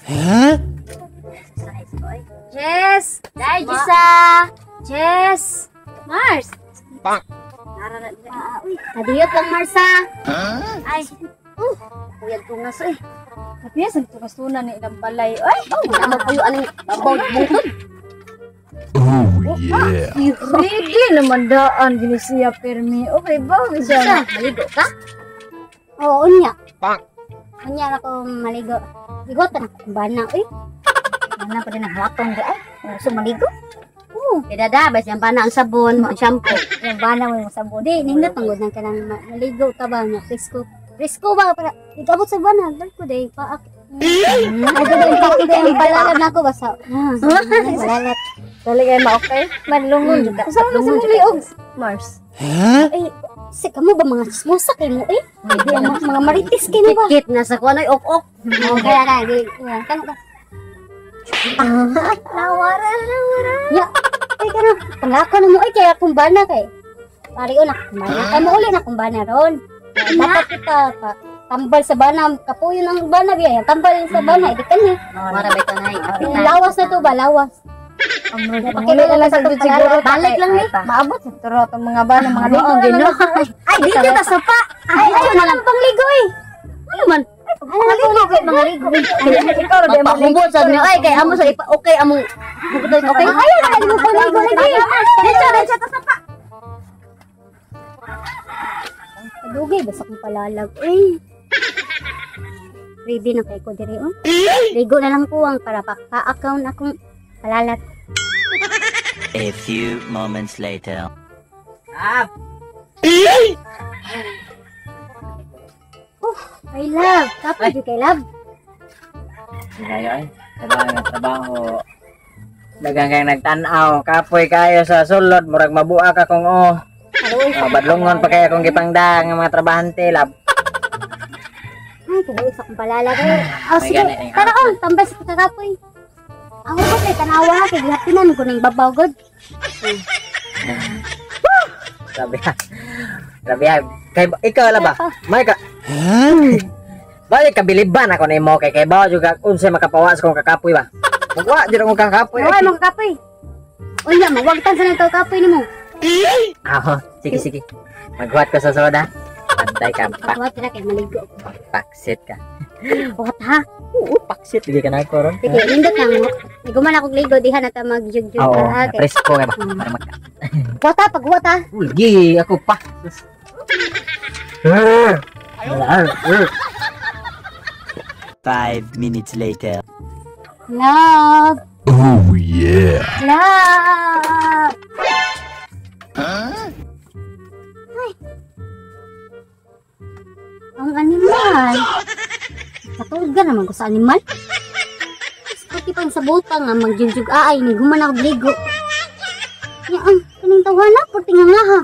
Huh? Jess! Dahil Jessa! Jess! Mars! Pak! Kadiyot lang Mars ha! Huh? Ay! Kuyag tungas eh! Kapiyas, ang tukas-tunan ni ilang balay. Ay! Ano po yung anong babaw bungkod? Oh yeah. Ready naman daan, ginisiya permi. Okay ba? Siya, maligo ka? Oo, unya. Pak! Unya na ko maligo. Ligot na ko bana. Uy, Ano pa din ang hawakong di ay? Gusto maligo? Oo. Idadabas yung pana ang sabon, ang shampoo. yung bana mo yung sabon. Di, nindot ang gud nang kanang maligo ka ba na Frisco. Frisco ba para igabot sa bana, dal ko day paak. Ay, dali yung balalan ako basta. Balalat. Dali kayo ma-okay? Manlungon juga. Kasama na sa mga liog. Mars. Huh? Ay, si kamo ba mga chismosa kay mo eh? Di mga maritis kay mo ba? Kit na sa kuha na ok-ok. Kaya na, di. Kano ka? Nawara. Ya, ay kano, pangako na mo ay kaya kumbana kay. Pariyo na kumbana. Ay mo uli na kumbana ron. Dapat kita pa tambal sa bana, kapuyo ng bana biya. Tambal sa bana, di kan Mara ba ito na eh. lawas na to ba, lawas. Panguli na lang sa dito siguro. Balik lang ni. Maabot sa turo itong mga bana, mga ligo. Oo, gino. Ay, dito ta sa pa. Ay, ay, na lang pangligo eh. Ano man? Ano na pangligo, mga ligo. Ikaw rin mo Magpakumbot sa niyo. Ay, kay amo sa ipa. Okay, amo. Okay. Ay, ay, mo pangligo lagi. Dito ta sa pa. Kadugay, basta kong palalag. Eh. Ready na kay ko diri on. Ligo na lang kuwang para pa-account akong palalat. A few moments later. Ay, love. Kapag di kay love. Ngayon, trabaho. Dagang kang nagtanaw, kapoy kayo sa sulod, murag mabuak akong badlungon pa kaya akong gipangdang ng mga trabahante, lab. Ay, kung isa kong palalag. Oh, sige. ganit, Tara on, tambay sa kakapoy. Ang ko kay tanawa, kay gihapinan ko ning babaw god. Grabe ha. Kay ikaw la ba? May ka Huh? balik kabiliban ako nimo kay bawa juga unsay makapawas kong kakapoy ba. Magwa jud akong kakapoy. Ay, mga kapoy. Unya, magwagtan sa nang kapoy nimo. Sige. Maghuwat ko sa soda. Pantay ka, Pagwat na kay maligo. paksit ka. Buhat ha. Oo, paksit lagi ka na ako ron. Sige, nindot lang mo. Iguman ako ligo diha na ta magjug-jug. Oo, Okay. presko ka ba? Para magka. Buhat ha, pagbuhat ha. Ulgi, ako pa. 5 minutes later. Love, Oh yeah. love. Huh? Ang animal. Katulga naman ko sa animal. Pati pang sa bota nga magjug-jug ay ni guman ako ligo. Ya ang kaning tawana puti nga nga ha.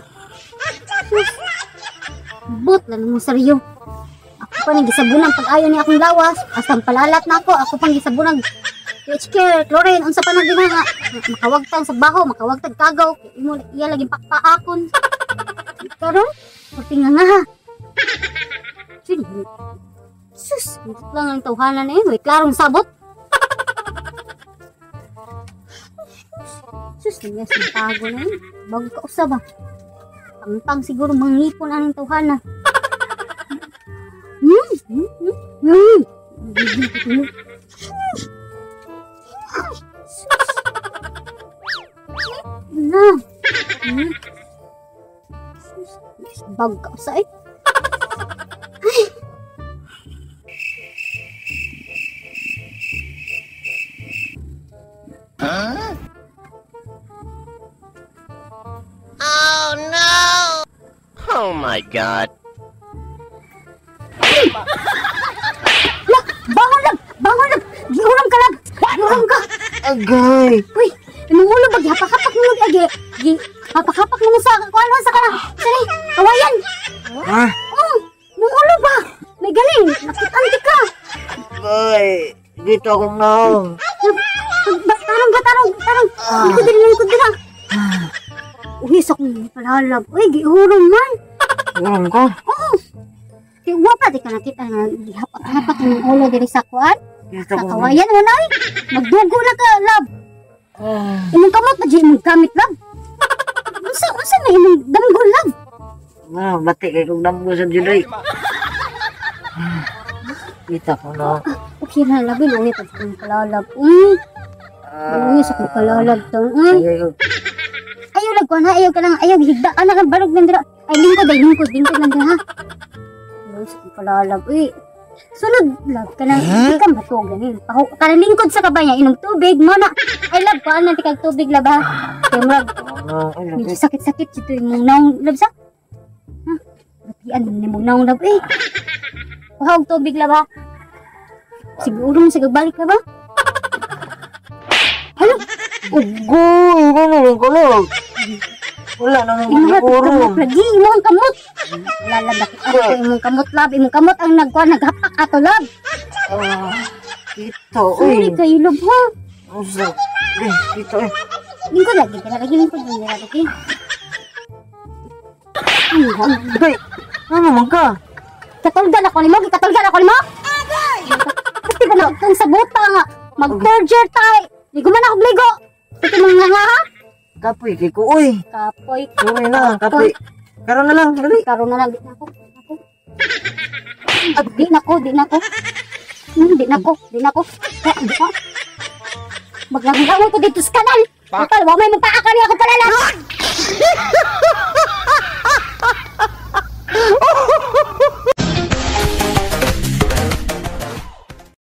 Sus. Bot lang mo saryo. Ako pa nang gisabunan pag ayaw ni akong lawas. Asang palalat na ako pang gisabunan. HK, chlorine, unsa pa na gina nga. Makawagtang sa baho, makawagtang kagaw. Imo iya lagi pakpaakon. Karon, puti nga nga ha. Sus, ito lang ang tawhanan eh. May klarong sabot. Sus, nangyas ng tago na yun. Bago ka usab ba? Pangpang siguro mangipon ang tawhanan. Bago ka usab eh. Huh? Oh my god. Bangon lang! Bangon lang! Giuram ka lang! Giuram ka! Agay. Uy! Namumulo ba? Hapak-hapak mo lagi. Hapak-hapak mo sa ano sa kana. Sari! Kawayan! Ah, Oh! Namumulo ba? May galing! Nakitanti ka! boy. Dito ako ngong. Tarong! Likod din! Uy, sa kong palalab. Uy, giuram man! Urong ko. Kaya wapa di ka nakita nga gihapak-hapak ng ulo diri sa kuan. Gusto Sa ko na. kawayan mo na magdugo na ka, love. Imong kamot na dyan mong gamit, love. Unsa na imong damgol, love. Bati kay kong damgo sa Juday. Kita ko na. Okay na, love. Ilungi pa sa kong kalalab. Ilungi sa kong kalalab to. Ayaw lang ko na, ayaw ka lang, ayaw higda ka na, barog lang dira. Ay, lingkod lang dira, ha. Ilungi sa kong kalalab. Sunod, love, ka nang ikang batog ganin. Ka nang lingkod sa kabanya, inom tubig mo na. Ay, love, kaan natin kag tubig, love, ha. Kaya, love, medyo sakit-sakit dito yung mong naong, love, sa? Ha? Batian ni mong naong, love, Kuha og tubig, love, ha. Siguro mo sa balik, love, ha. Ano? Ugoy, ano lang ko lang. Wala na nang Imuhat, siguro. kamot, lagi, imong kamot. Lalabakit ako sa imong kamot, love. Imong kamot ang naghapak ato, love. Ito, Sorry kayo, love, ha. Usa. Ito, Lingkod lagi, lingkod lagi. Day, ano man ka? Katulgan ako nimo, katulgan ako nimo. Kasi ba na kung sa buta nga mag-third year tayo. Ligo man ako ligo. Ito mga nga ha. Kapoy, kay ko, uy. Kapoy. Sorry na, kapoy. Karoon na lang, dali. Karoon na lang, di na ako. Di na ko. Di na ko. Maglagawin ko dito sa kanan. Kapal, wag may magpaakali ako pala lang.